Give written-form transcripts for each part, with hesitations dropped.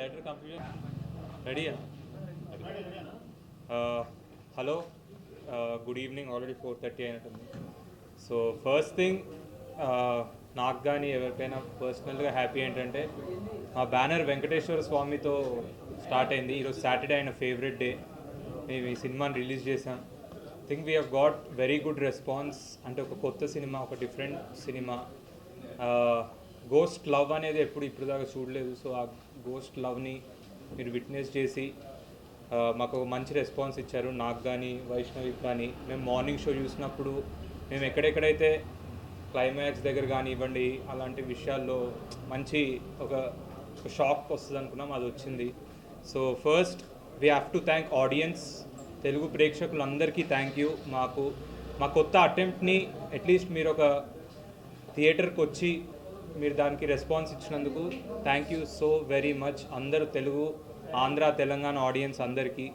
Lighter confusion. Ready? Hello. Good evening. Already 4:30 అయినట్టుంది. So first thing నాకు కానీ ఎవరికైనా పర్సనల్గా హ్యాపీ ఏంటంటే మా బ్యానర్ వెంకటేశ్వర స్వామితో స్టార్ట్ అయింది. ఈరోజు సాటర్డే ఆయన ఫేవరెట్ డే. మేము ఈ సినిమాని రిలీజ్ చేసాం. Think we have got very good response. అంటే ఒక కొత్త సినిమా, ఒక డిఫరెంట్ సినిమా. గోస్ట్ లవ్ అనేది ఇప్పుడు దాకా చూడలేదు. సో ఆ గోస్ట్ లవ్ని మీరు విట్నెస్ చేసి మాకు ఒక మంచి రెస్పాన్స్ ఇచ్చారు. నాకు కానీ వైష్ణవికి కానీ. మేము మార్నింగ్ షో చూసినప్పుడు మేము ఎక్కడెక్కడైతే క్లైమాక్స్ దగ్గర కానివ్వండి అలాంటి విషయాల్లో మంచి ఒక షాక్ వస్తుంది అనుకున్నాం, అది వచ్చింది. So first we have to thank audience, Telugu ప్రేక్షకులందరికీ థ్యాంక్ యూ. మా కొత్త అటెంప్ట్ని అట్లీస్ట్ మీరు ఒక థియేటర్కి వచ్చి మీరు దానికి రెస్పాన్స్ ఇచ్చినందుకు thank you so very much. అందరూ తెలుగు, ఆంధ్ర, తెలంగాణ ఆడియన్స్ అందరికీ.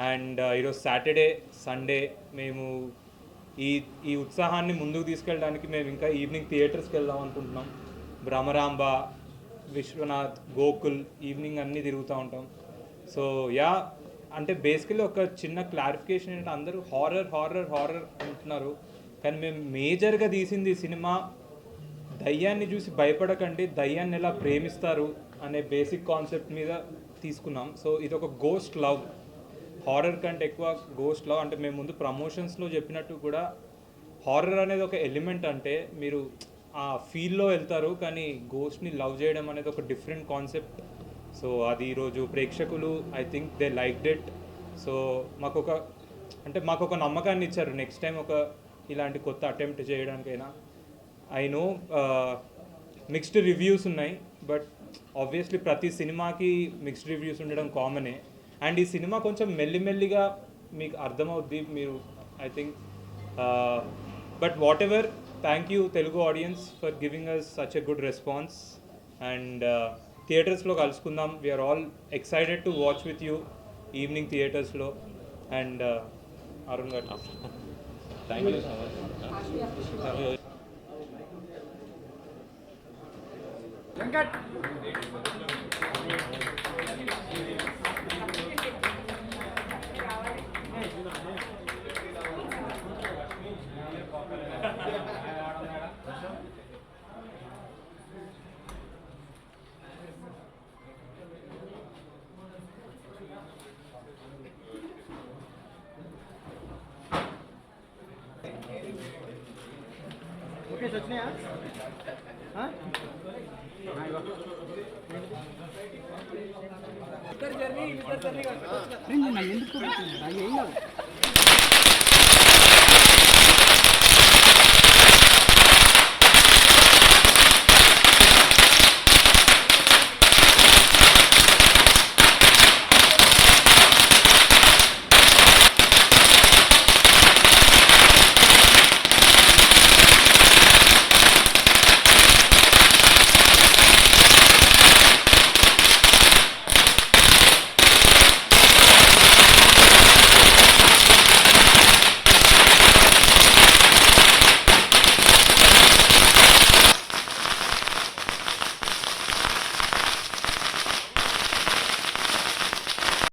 అండ్ ఈరోజు సాటర్డే, సండే మేము ఈ ఉత్సాహాన్ని ముందుకు తీసుకెళ్ళడానికి మేము ఇంకా ఈవినింగ్ థియేటర్స్కి వెళ్దాం అనుకుంటున్నాం. భ్రమరాంబ, విశ్వనాథ్, గోకుల్ ఈవినింగ్ అన్నీ తిరుగుతూ ఉంటాం. సో అంటే బేసికలీ ఒక చిన్న క్లారిఫికేషన్ ఏంటంటే అందరూ హారర్ అంటున్నారు, కానీ మేము మేజర్గా తీసింది ఈ సినిమా దయ్యాన్ని చూసి భయపడకండి, దయ్యాన్ని ఎలా ప్రేమిస్తారు అనే బేసిక్ కాన్సెప్ట్ మీద తీసుకున్నాం. సో ఇది ఒక గోస్ట్ లవ్, హారర్ కంటే ఎక్కువ గోస్ట్ లవ్. అంటే మేము ముందు ప్రమోషన్స్లో చెప్పినట్టు కూడా హారర్ అనేది ఒక ఎలిమెంట్, అంటే మీరు ఆ ఫీల్లో వెళ్తారు, కానీ గోస్ట్ని లవ్ చేయడం అనేది ఒక డిఫరెంట్ కాన్సెప్ట్. సో అది ఈరోజు ప్రేక్షకులు I think they liked it. So మాకు ఒక నమ్మకాన్ని ఇచ్చారు నెక్స్ట్ టైం ఇలాంటి కొత్త అటెంప్ట్ చేయడానికైనా. ఐ నో మిక్స్డ్ రివ్యూస్ ఉన్నాయి, బట్ ఆబ్వియస్లీ ప్రతి సినిమాకి మిక్స్డ్ రివ్యూస్ ఉండడం కామనే. అండ్ ఈ సినిమా కొంచెం మెల్లిమెల్లిగా మీకు అర్థమవుద్ది మీరు I think. But whatever, thank you Telugu audience for giving us such a good response. And థియేటర్స్లో కలుసుకుందాం. We are all excited to watch with you evening థియేటర్స్లో. అండ్ అరుణ్ గారు thank you so much. Venkat okay వచ్చినాయా? జర్నీ ఎందుకు